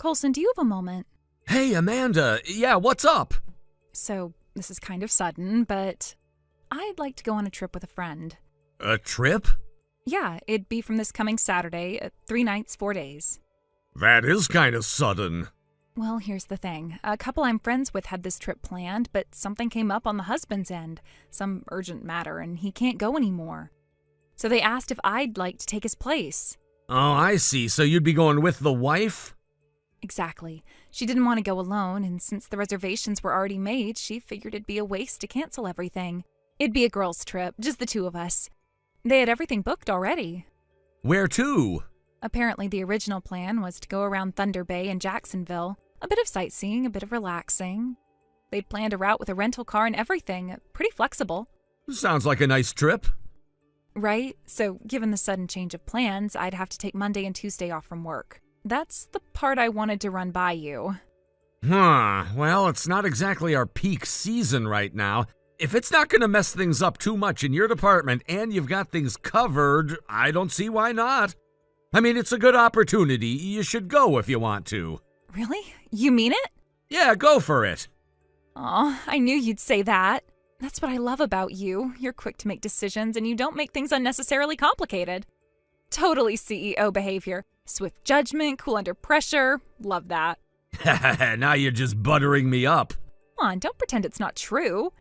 Colson, do you have a moment? Hey, Amanda. Yeah, what's up? So, this is kind of sudden, but I'd like to go on a trip with a friend. A trip? Yeah, it'd be from this coming Saturday, 3 nights, 4 days. That is kind of sudden. Well, here's the thing. A couple I'm friends with had this trip planned, but something came up on the husband's end. Some urgent matter, and he can't go anymore. So they asked if I'd like to take his place. Oh, I see. So you'd be going with the wife? Exactly. She didn't want to go alone, and since the reservations were already made, she figured it'd be a waste to cancel everything. It'd be a girls' trip, just the two of us. They had everything booked already. Where to? Apparently the original plan was to go around Thunder Bay and Jacksonville. A bit of sightseeing, a bit of relaxing. They'd planned a route with a rental car and everything. Pretty flexible. Sounds like a nice trip. Right? So, given the sudden change of plans, I'd have to take Monday and Tuesday off from work. That's the part I wanted to run by you. Well, it's not exactly our peak season right now. If it's not going to mess things up too much in your department and you've got things covered, I don't see why not. I mean, it's a good opportunity. You should go if you want to. Really? You mean it? Yeah, go for it. Aw, I knew you'd say that. That's what I love about you. You're quick to make decisions and you don't make things unnecessarily complicated. Totally CEO behavior. Swift judgment, cool under pressure. Love that. Now you're just buttering me up. Come on, don't pretend it's not true.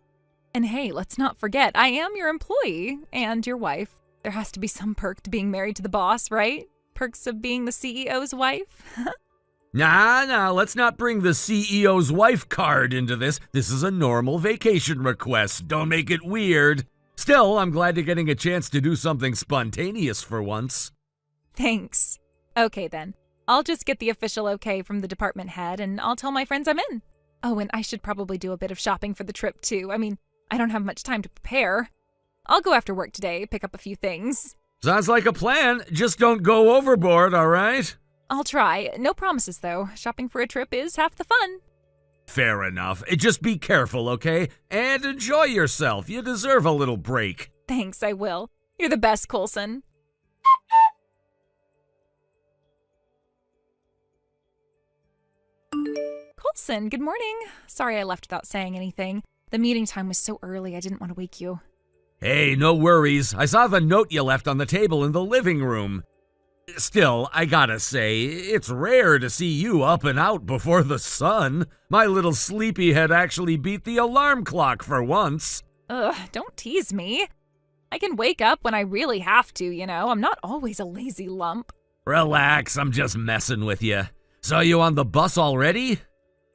And hey, let's not forget, I am your employee and your wife. There has to be some perk to being married to the boss, right? Perks of being the CEO's wife? Nah, let's not bring the CEO's wife card into this. This is a normal vacation request. Don't make it weird. Still, I'm glad you're getting a chance to do something spontaneous for once. Thanks. Okay then. I'll just get the official okay from the department head and I'll tell my friends I'm in. Oh, and I should probably do a bit of shopping for the trip too. I mean, I don't have much time to prepare. I'll go after work today, pick up a few things. Sounds like a plan. Just don't go overboard, all right? I'll try. No promises, though. Shopping for a trip is half the fun. Fair enough. Just be careful, okay? And enjoy yourself. You deserve a little break. Thanks, I will. You're the best, Coulson. Coulson, good morning. Sorry I left without saying anything. The meeting time was so early, I didn't want to wake you. Hey, no worries. I saw the note you left on the table in the living room. Still, I gotta say, it's rare to see you up and out before the sun. My little sleepyhead actually beat the alarm clock for once. Ugh, don't tease me. I can wake up when I really have to, you know. I'm not always a lazy lump. Relax, I'm just messing with you. Saw you on the bus already?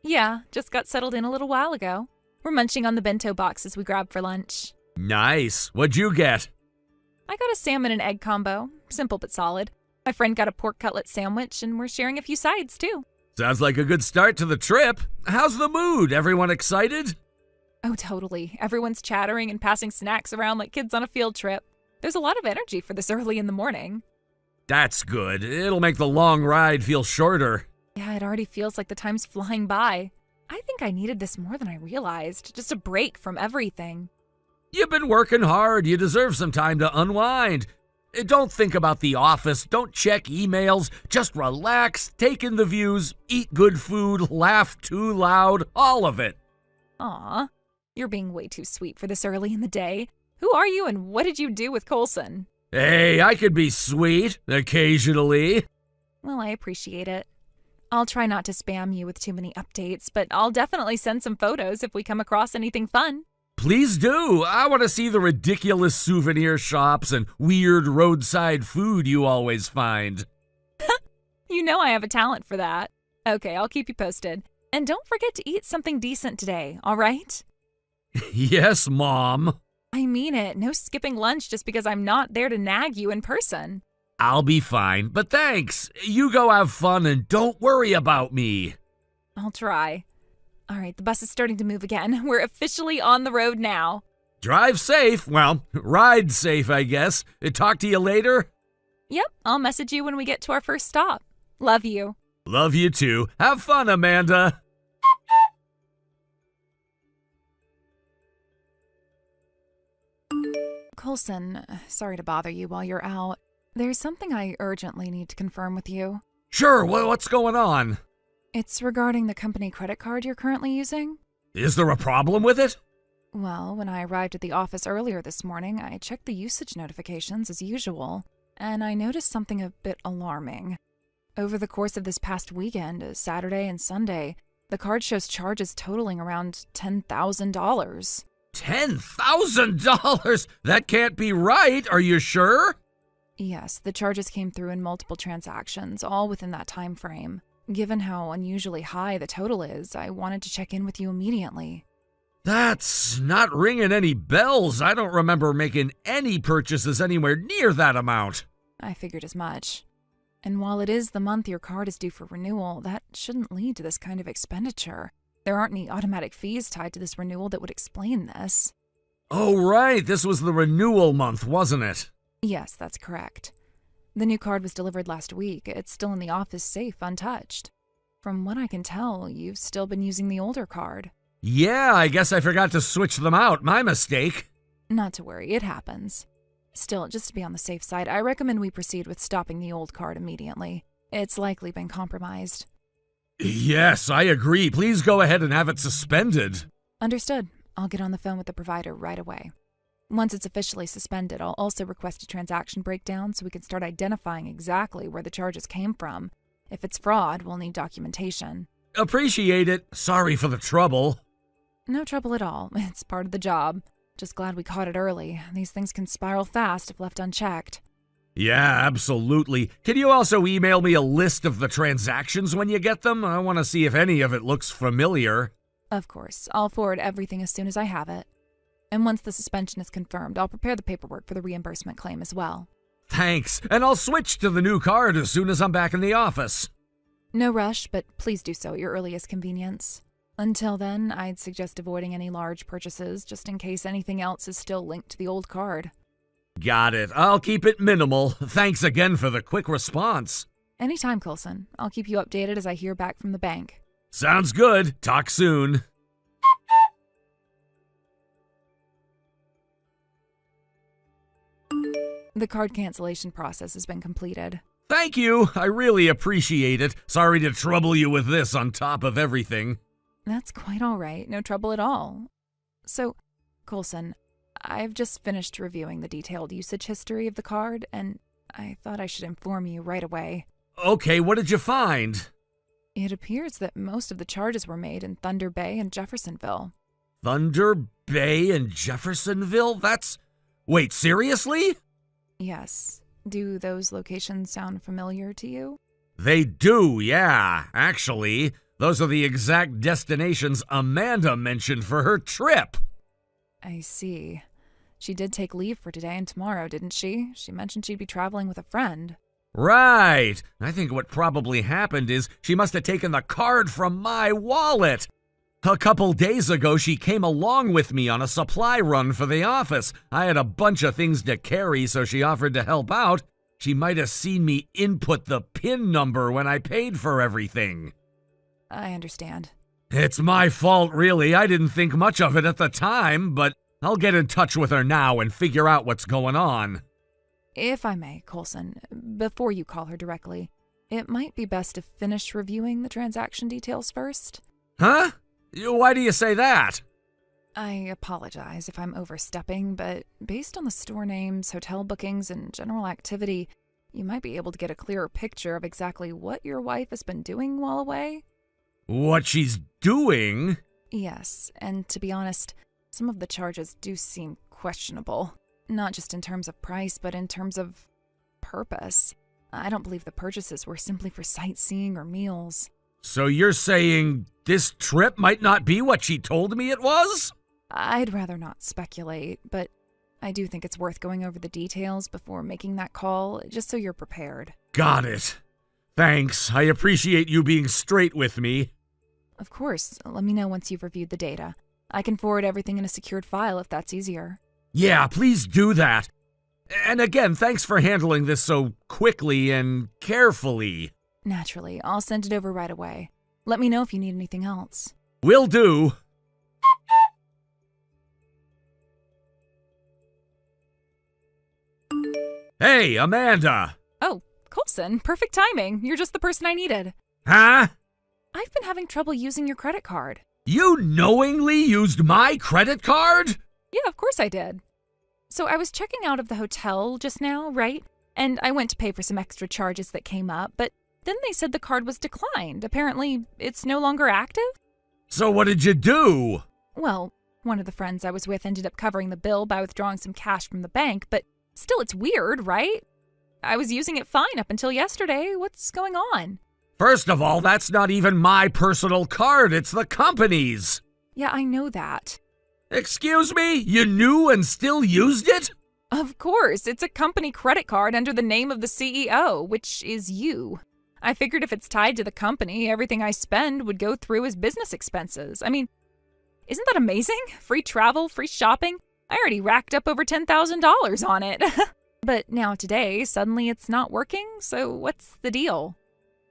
Yeah, just got settled in a little while ago. We're munching on the bento boxes we grabbed for lunch. Nice. What'd you get? I got a salmon and egg combo. Simple but solid. My friend got a pork cutlet sandwich, and we're sharing a few sides, too. Sounds like a good start to the trip. How's the mood? Everyone excited? Oh, totally. Everyone's chattering and passing snacks around like kids on a field trip. There's a lot of energy for this early in the morning. That's good. It'll make the long ride feel shorter. Yeah, it already feels like the time's flying by. I think I needed this more than I realized. Just a break from everything. You've been working hard. You deserve some time to unwind. Don't think about the office. Don't check emails. Just relax, take in the views, eat good food, laugh too loud, all of it. Aw, you're being way too sweet for this early in the day. Who are you and what did you do with Coulson? Hey, I could be sweet occasionally. Well, I appreciate it. I'll try not to spam you with too many updates, but I'll definitely send some photos if we come across anything fun. Please do. I want to see the ridiculous souvenir shops and weird roadside food you always find. You know I have a talent for that. Okay, I'll keep you posted. And don't forget to eat something decent today, all right? Yes, Mom. I mean it. No skipping lunch just because I'm not there to nag you in person. I'll be fine, but thanks. You go have fun and don't worry about me. I'll try. All right, the bus is starting to move again. We're officially on the road now. Drive safe. Well, ride safe, I guess. Talk to you later? Yep, I'll message you when we get to our first stop. Love you. Love you too. Have fun, Amanda. Coulson, sorry to bother you while you're out. There's something I urgently need to confirm with you. Sure, what's going on? It's regarding the company credit card you're currently using. Is there a problem with it? Well, when I arrived at the office earlier this morning, I checked the usage notifications as usual, and I noticed something a bit alarming. Over the course of this past weekend, Saturday and Sunday, the card shows charges totaling around $10,000. $10,000? That can't be right, are you sure? Yes, the charges came through in multiple transactions, all within that time frame. Given how unusually high the total is, I wanted to check in with you immediately. That's not ringing any bells. I don't remember making any purchases anywhere near that amount. I figured as much. And while it is the month your card is due for renewal, that shouldn't lead to this kind of expenditure. There aren't any automatic fees tied to this renewal that would explain this. Oh, right. This was the renewal month, wasn't it? Yes, that's correct. The new card was delivered last week. It's still in the office safe, untouched. From what I can tell, you've still been using the older card. Yeah, I guess I forgot to switch them out. My mistake. Not to worry, it happens. Still, just to be on the safe side, I recommend we proceed with stopping the old card immediately. It's likely been compromised. Yes, I agree. Please go ahead and have it suspended. Understood. I'll get on the phone with the provider right away. Once it's officially suspended, I'll also request a transaction breakdown so we can start identifying exactly where the charges came from. If it's fraud, we'll need documentation. Appreciate it. Sorry for the trouble. No trouble at all. It's part of the job. Just glad we caught it early. These things can spiral fast if left unchecked. Yeah, absolutely. Can you also email me a list of the transactions when you get them? I want to see if any of it looks familiar. Of course. I'll forward everything as soon as I have it. And once the suspension is confirmed, I'll prepare the paperwork for the reimbursement claim as well. Thanks, and I'll switch to the new card as soon as I'm back in the office. No rush, but please do so at your earliest convenience. Until then, I'd suggest avoiding any large purchases, just in case anything else is still linked to the old card. Got it. I'll keep it minimal. Thanks again for the quick response. Anytime, Coulson. I'll keep you updated as I hear back from the bank. Sounds good. Talk soon. The card cancellation process has been completed. Thank you. I really appreciate it. Sorry to trouble you with this on top of everything. That's quite all right. No trouble at all. So, Coulson, I've just finished reviewing the detailed usage history of the card, and I thought I should inform you right away. Okay, what did you find? It appears that most of the charges were made in Thunder Bay and Jeffersonville. Thunder Bay and Jeffersonville? Wait, seriously? Yes. Do those locations sound familiar to you? They do, yeah. Actually, those are the exact destinations Amanda mentioned for her trip. I see. She did take leave for today and tomorrow, didn't she? She mentioned she'd be traveling with a friend. Right. I think what probably happened is she must have taken the card from my wallet. A couple days ago, she came along with me on a supply run for the office. I had a bunch of things to carry, so she offered to help out. She might have seen me input the PIN number when I paid for everything. I understand. It's my fault, really. I didn't think much of it at the time, but I'll get in touch with her now and figure out what's going on. If I may, Coulson, before you call her directly, it might be best to finish reviewing the transaction details first. Huh? Why do you say that? I apologize if I'm overstepping, but based on the store names, hotel bookings, and general activity, you might be able to get a clearer picture of exactly what your wife has been doing while away. What she's doing? Yes, and to be honest, some of the charges do seem questionable. Not just in terms of price, but in terms of purpose. I don't believe the purchases were simply for sightseeing or meals. So you're saying this trip might not be what she told me it was? I'd rather not speculate, but I do think it's worth going over the details before making that call, just so you're prepared. Got it. Thanks. I appreciate you being straight with me. Of course. Let me know once you've reviewed the data. I can forward everything in a secured file if that's easier. Yeah, please do that. And again, thanks for handling this so quickly and carefully. Naturally. I'll send it over right away. Let me know if you need anything else. Will do. Hey, Amanda. Oh, Coulson. Perfect timing. You're just the person I needed. Huh? I've been having trouble using your credit card. You knowingly used my credit card? Yeah, of course I did. So I was checking out of the hotel just now, right? And I went to pay for some extra charges that came up, but then they said the card was declined. Apparently, it's no longer active? So what did you do? Well, one of the friends I was with ended up covering the bill by withdrawing some cash from the bank, but still it's weird, right? I was using it fine up until yesterday. What's going on? First of all, that's not even my personal card, it's the company's. Yeah, I know that. Excuse me? You knew and still used it? Of course, it's a company credit card under the name of the CEO, which is you. I figured if it's tied to the company, everything I spend would go through as business expenses. I mean, isn't that amazing? Free travel, free shopping. I already racked up over $10,000 on it. But now today, suddenly it's not working, so what's the deal?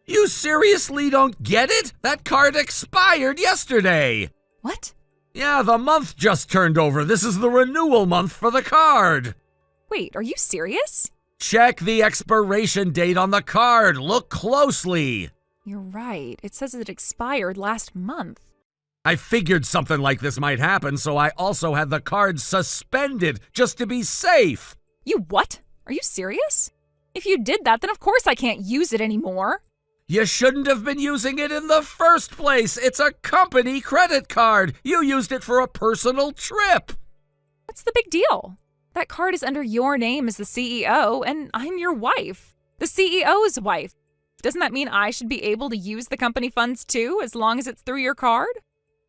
You seriously don't get it? That card expired yesterday. What? Yeah, the month just turned over. This is the renewal month for the card. Wait, are you serious? Check the expiration date on the card. Look closely. You're right. It says it expired last month. I figured something like this might happen, so I also had the card suspended just to be safe. You what? Are you serious? If you did that, then of course I can't use it anymore. You shouldn't have been using it in the first place. It's a company credit card. You used it for a personal trip. What's the big deal? That card is under your name as the CEO, and I'm your wife. The CEO's wife. Doesn't that mean I should be able to use the company funds too, as long as it's through your card?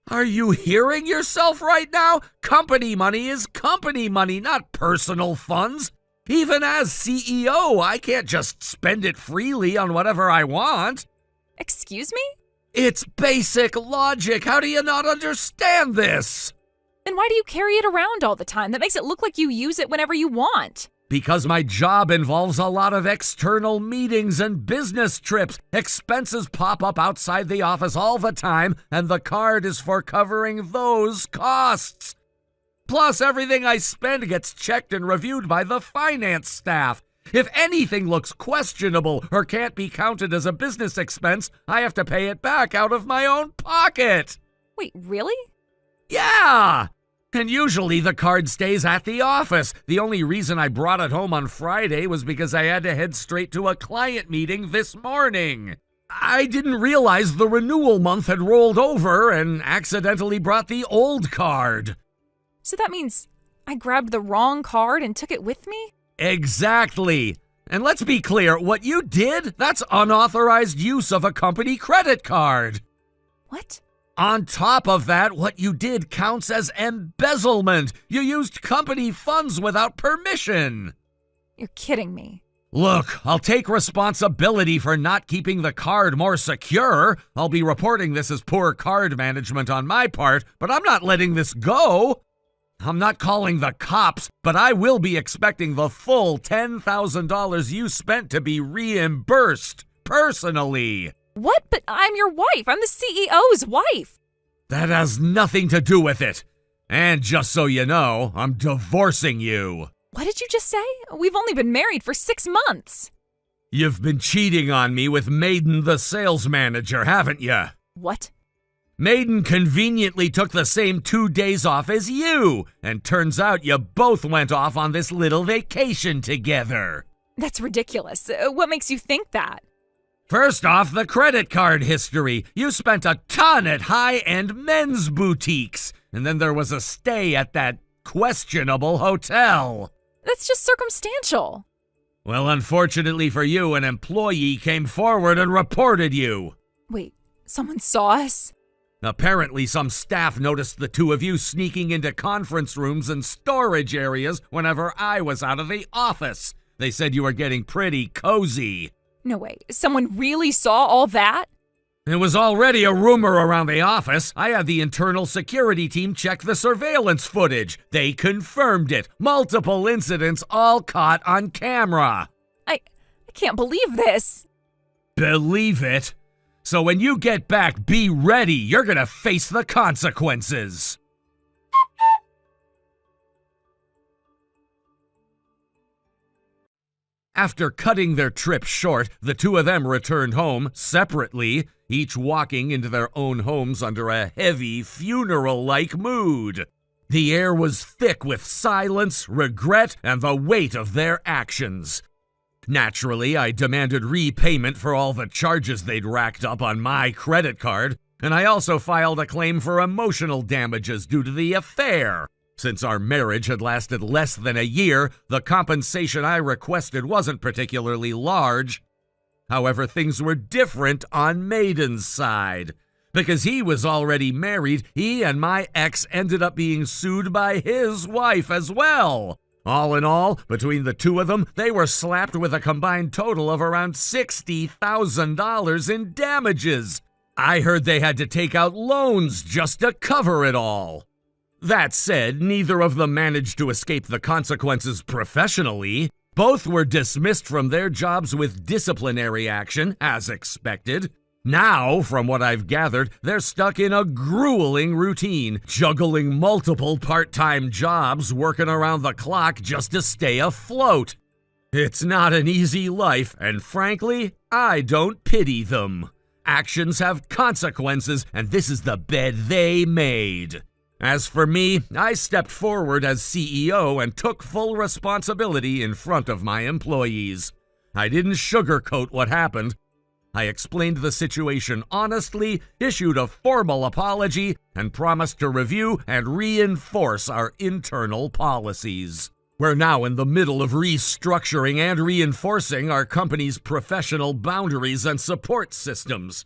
Are you hearing yourself right now? Company money is company money, not personal funds. Even as CEO, I can't just spend it freely on whatever I want. Excuse me? It's basic logic. How do you not understand this? Then why do you carry it around all the time? That makes it look like you use it whenever you want. Because my job involves a lot of external meetings and business trips. Expenses pop up outside the office all the time, and the card is for covering those costs. Plus, everything I spend gets checked and reviewed by the finance staff. If anything looks questionable or can't be counted as a business expense, I have to pay it back out of my own pocket. Wait, really? Yeah! And usually the card stays at the office. The only reason I brought it home on Friday was because I had to head straight to a client meeting this morning. I didn't realize the renewal month had rolled over and accidentally brought the old card. So that means I grabbed the wrong card and took it with me? Exactly. And let's be clear, what you did, that's unauthorized use of a company credit card. What? On top of that, what you did counts as embezzlement. You used company funds without permission. You're kidding me. Look, I'll take responsibility for not keeping the card more secure. I'll be reporting this as poor card management on my part, but I'm not letting this go. I'm not calling the cops, but I will be expecting the full $10,000 you spent to be reimbursed personally. What? But I'm your wife. I'm the CEO's wife. That has nothing to do with it. And just so you know, I'm divorcing you. What did you just say? We've only been married for 6 months. You've been cheating on me with Maiden the sales manager, haven't you? What? Maiden conveniently took the same 2 days off as you, and turns out you both went off on this little vacation together. That's ridiculous. What makes you think that? First off, the credit card history. You spent a ton at high-end men's boutiques, and then there was a stay at that questionable hotel. That's just circumstantial. Well, unfortunately for you, an employee came forward and reported you. Wait, someone saw us? Apparently, some staff noticed the two of you sneaking into conference rooms and storage areas whenever I was out of the office. They said you were getting pretty cozy. No way. Someone really saw all that? It was already a rumor around the office. I had the internal security team check the surveillance footage. They confirmed it. Multiple incidents all caught on camera. I can't believe this. Believe it? So when you get back, be ready. You're gonna face the consequences. After cutting their trip short, the two of them returned home separately, each walking into their own homes under a heavy, funeral-like mood. The air was thick with silence, regret, and the weight of their actions. Naturally, I demanded repayment for all the charges they'd racked up on my credit card, and I also filed a claim for emotional damages due to the affair. Since our marriage had lasted less than a year, the compensation I requested wasn't particularly large. However, things were different on Maiden's side. Because he was already married, he and my ex ended up being sued by his wife as well. All in all, between the two of them, they were slapped with a combined total of around $60,000 in damages. I heard they had to take out loans just to cover it all. That said, neither of them managed to escape the consequences professionally. Both were dismissed from their jobs with disciplinary action, as expected. Now, from what I've gathered, they're stuck in a grueling routine, juggling multiple part-time jobs, working around the clock just to stay afloat. It's not an easy life, and frankly, I don't pity them. Actions have consequences, and this is the bed they made. As for me, I stepped forward as CEO and took full responsibility in front of my employees. I didn't sugarcoat what happened. I explained the situation honestly, issued a formal apology, and promised to review and reinforce our internal policies. We're now in the middle of restructuring and reinforcing our company's professional boundaries and support systems.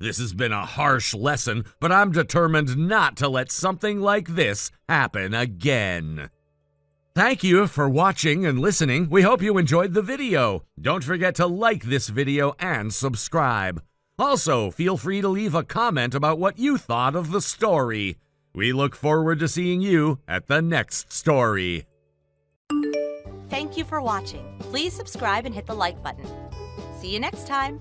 This has been a harsh lesson, but I'm determined not to let something like this happen again. Thank you for watching and listening. We hope you enjoyed the video. Don't forget to like this video and subscribe. Also, feel free to leave a comment about what you thought of the story. We look forward to seeing you at the next story. Thank you for watching. Please subscribe and hit the like button. See you next time.